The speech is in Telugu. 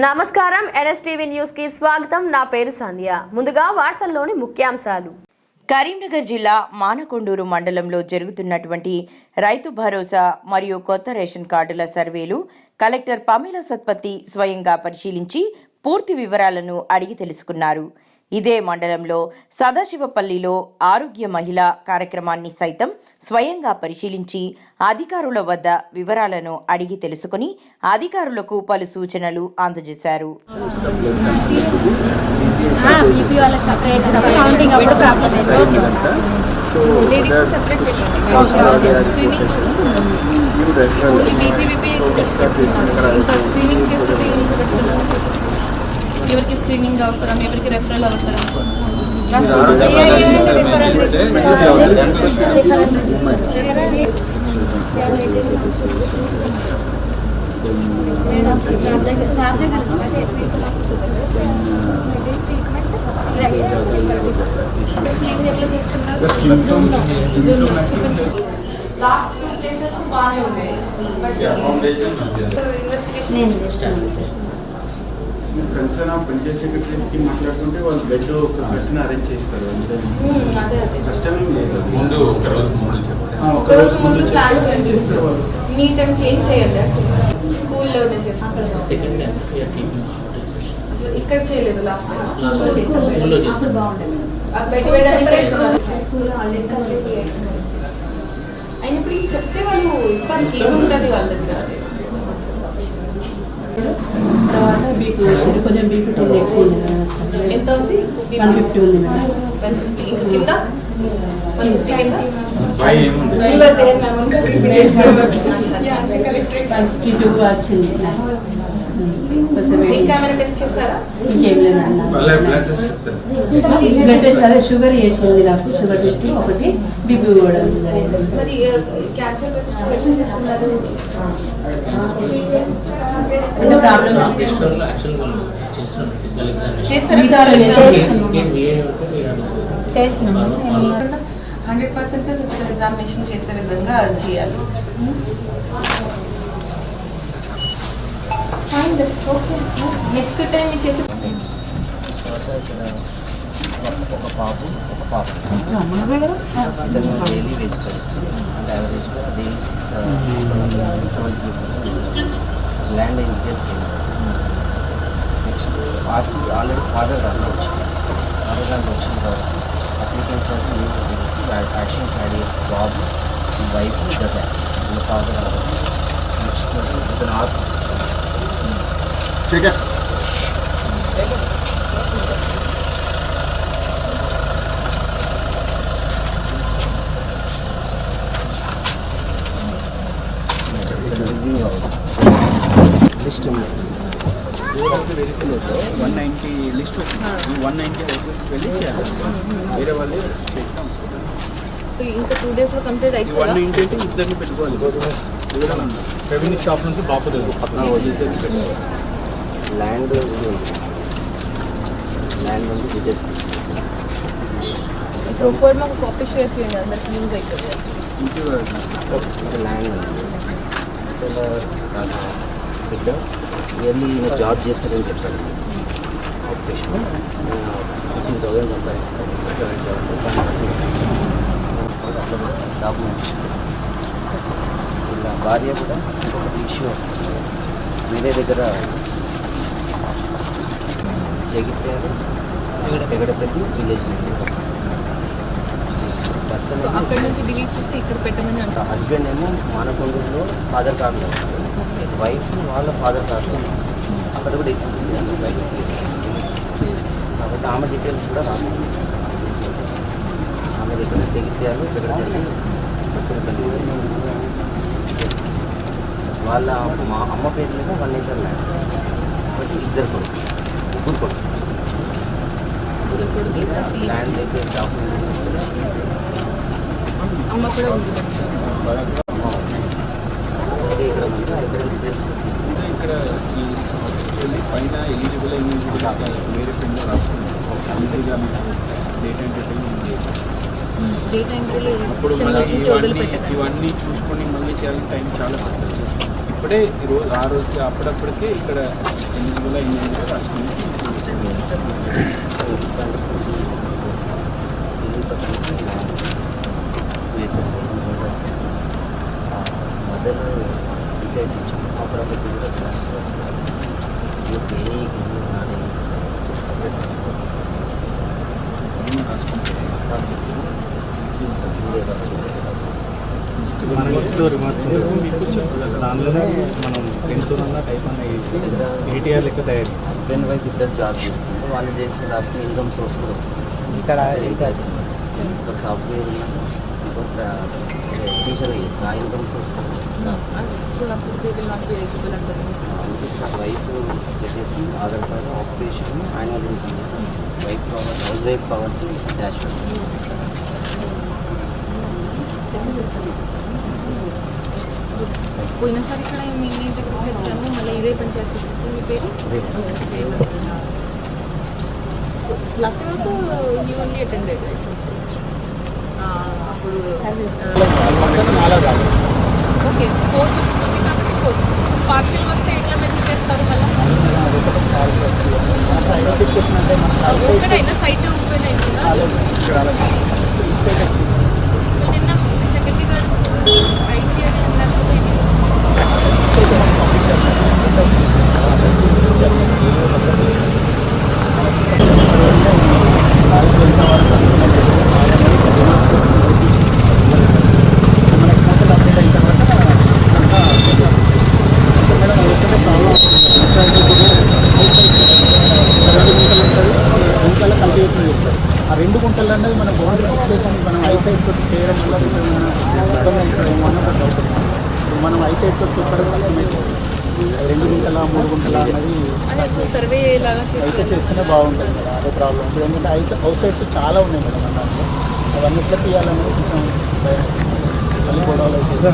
నమస్కారం ఎన్ఎస్టీవీ న్యూస్ కి స్వాగతం. నా పేరు సంధ్య. ముందుగా వార్తల్లోని ముఖ్యాంశాలు. కరీంనగర్ జిల్లా మానకొండూరు మండలంలో జరుగుతున్నటువంటి రైతు భరోసా మరియు కొత్త రేషన్ కార్డుల సర్వేలు కలెక్టర్ పమేల సత్పతి స్వయంగా పరిశీలించి పూర్తి వివరాలను అడిగి తెలుసుకున్నారు. ఇదే మండలంలో సదాశివపల్లిలో ఆరోగ్య మహిళా కార్యక్రమాన్ని సైతం స్వయంగా పరిశీలించి అధికారుల వద్ద వివరాలను అడిగి తెలుసుకుని అధికారులకు పలు సూచనలు అందజేశారు. ఎవరికి స్క్రీనింగ్ అవసరం, ఎవరికి రెఫరల్ అవసరం, లాస్ట్ 2 ప్లేసెస్ బాగానే ఉన్నాయి. Investigation concern of Panchayat secretaries కి మాట్లాడుతుంటే వాళ్ళు బెడ్ ఒక బెడ్ని అరేంజ్ చేస్తారు. అంతే కష్టమేం లేదు. ముందు ఒక రోజు ముందు ప్లాన్ చేస్తారు. వాళ్ళు నీట్ అండ్ చేంజ్ చేయండి. స్కూల్లోనే చేస్తారు. ఇక్కడ చేయలేదు. లాస్ట్ అయినప్పుడు చెప్తే వాళ్ళు ఇస్తారు. చీజ్ ఉంటుంది వాళ్ళ దగ్గర. తర్వాత బీపీ కొంచెం బీపీ ఎక్కువ ఉంది. ఎంత ఉంది? 150 ఉంది మేడం. 150 కింద 150 కింద వచ్చింది. ఇంకేమైనా టెస్ట్ చేస్తారా? ఇంకేం లేదు. బ్లడ్ టెస్ట్ అదే షుగర్ చేసింది. నాకు షుగర్ టెస్ట్ ఒకటి, బీపీ కూడా జరిగింది. మరి క్యాన్సర్ టెస్ట్ చేస్తున్నారు. ప్రాబ్లమ్ 100% ఎగ్జామినేషన్ చేసే విధంగా చేయాలి. నెక్స్ట్ టైం చేసి ఒక పాపు డైలీ వెజిటబుల్స్ అంటే యావరేజ్గా daily 670 land details. Next RC already father దాంట్లో వచ్చింది. వచ్చిన తర్వాత అప్లికెంట్ యాక్షన్స్ యాడ్ చేసి బాబు వైఫ్ ఇద్దరు యాక్షన్స్ ఫాదర్. నెక్స్ట్ ఇతను ఆర్ట్ లిస్ట్ ఉంది. 190 లిస్ట్ వచ్చింది. 190 హౌసెస్కి వెళ్ళి చేయాలి. వేరే వాళ్ళు ఎగ్జామ్స్ ఇంకా 2 days లో కంప్లీట్ అయిపోయింది. 190 అంటే ఇద్దరిని పెట్టుకోవాలి. రెవెన్యూ షాప్ నుంచి బాపదు ల్యాండ్ నుండి డీటెయిల్స్ తీసుకుంటాం. ప్రొఫైల్ మాకు కాపీ షేర్ చేయండి. అందరికి యూజ్ అవుతుంది. ల్యాండ్ బిడ్డ ఇయర్లీ జాబ్ చేస్తారని చెప్పాడు. ఆపరేషన్ 15,000 సంపాదిస్తారు. డాక్యుమెంట్స్ ఇలా భార్య కూడా ఇంకొకటి ఇష్యూ వస్తుంది. వేరే దగ్గర జగిత్యాలు ఎగడపల్లి విలేజ్ అక్కడ నుంచి డిలీట్ చేసి ఇక్కడ పెట్టమని అంటారు. హస్బెండ్ ఏమో మానకొండూరులో ఫాదర్ కార్డులో, వైఫ్ వాళ్ళ ఫాదర్ కార్డులో అక్కడ కూడా ఎక్కువ కాబట్టి ఆమె డీటెయిల్స్ కూడా రాస్తాం. ఆమె దగ్గర జగిత్యాలు ఎగడపల్లి వాళ్ళ మా అమ్మ పేరు మీద 1 acre ల్యాండ్. కాబట్టి ముగ్గురు కొడుకు ల్యాండ్ దగ్గర డాక్యుమెంట్ అమ్మ కూడా ఉంది. ఇక్కడ ఈ ఆఫీస్కి వెళ్ళి పైన ఎలిజిబుల్ వేరే ఫ్రెండ్లో రాసుకుంటాం. ఈజీగా డేట్ అండ్ డేట్ డేటా ఎంట్రీలో అప్పుడు ఇవన్నీ చూసుకొని మళ్ళీ చేయాలని టైం చాలా పడుతుంది. ఇప్పుడే ఆ రోజుకి అప్పుడప్పటికే ఇక్కడ ఎలిజిబుల్ అయిందని రాసుకుని మదర్ అప్పుడప్పుడు కూడా ట్రాన్స్ఫర్ వస్తుంది. సపరేట్ రాసుకుంటే దానిలోనే మనం 10th టైప్ అన్న ఏటీఆర్ లెక్క తయారీ హస్బెండ్ వైఫ్ ఇద్దరు జాబ్ చేస్తుంది. వాళ్ళు చేసి రాసుకుని ఇన్కమ్ సోర్స్ కూడా వస్తుంది. ఇక్కడ ఒక సాఫ్ట్వేర్ ఉన్నాను, ఇంకొక టీచర్ చేస్తాను. ఆ ఇన్కమ్ సోర్స్ సో అప్పుడు they will not be eligible అంటారు. వైఫ్ వచ్చేసి Aadhaar card, occupation, annual income, wife power, house wife పవర్కి డాష్ పోయినసారి ఇక్కడ మీ దగ్గరికి వచ్చాను, మళ్ళీ ఇదే పంచాయతీ. మీ పేరు last time also you only attended అప్పుడు ఓకే 4 చెప్తుంది కాబట్టి 4 పార్షియల్ వస్తే ఎట్లా మెసేజ్ చేస్తారు మళ్ళీ? ఓపెన్ అయినా సైట్ ఓపెన్ అవుతుందా? నిన్న సెక్రటరీ గారు ఐటీ అని అన్నారు. ఆ 2 గుంటలు అనేది మన బౌండరీ ఫిక్సేషన్ మనం ఐసైట్ తోటి చేయడం వల్ల ఇబ్బంది అవుతుందేమో అన్న ఒక డౌట్ వస్తుంది. మనం ఐసైట్ తోటి చెప్పడం వల్ల 2 గుంటల 3 గుంటల అనేది సర్వే లాగా చేస్తేనే బాగుంటుంది కదా. అదే ప్రాబ్లం. ఇప్పుడు ఎందుకంటే అవుట్ సైడ్స్ చాలా ఉన్నాయి మేడం మన దాంట్లో. అవన్నీ ఎట్లా తీయాలనేది కొంచెం మళ్ళీ గొడవలు అవుతుంది.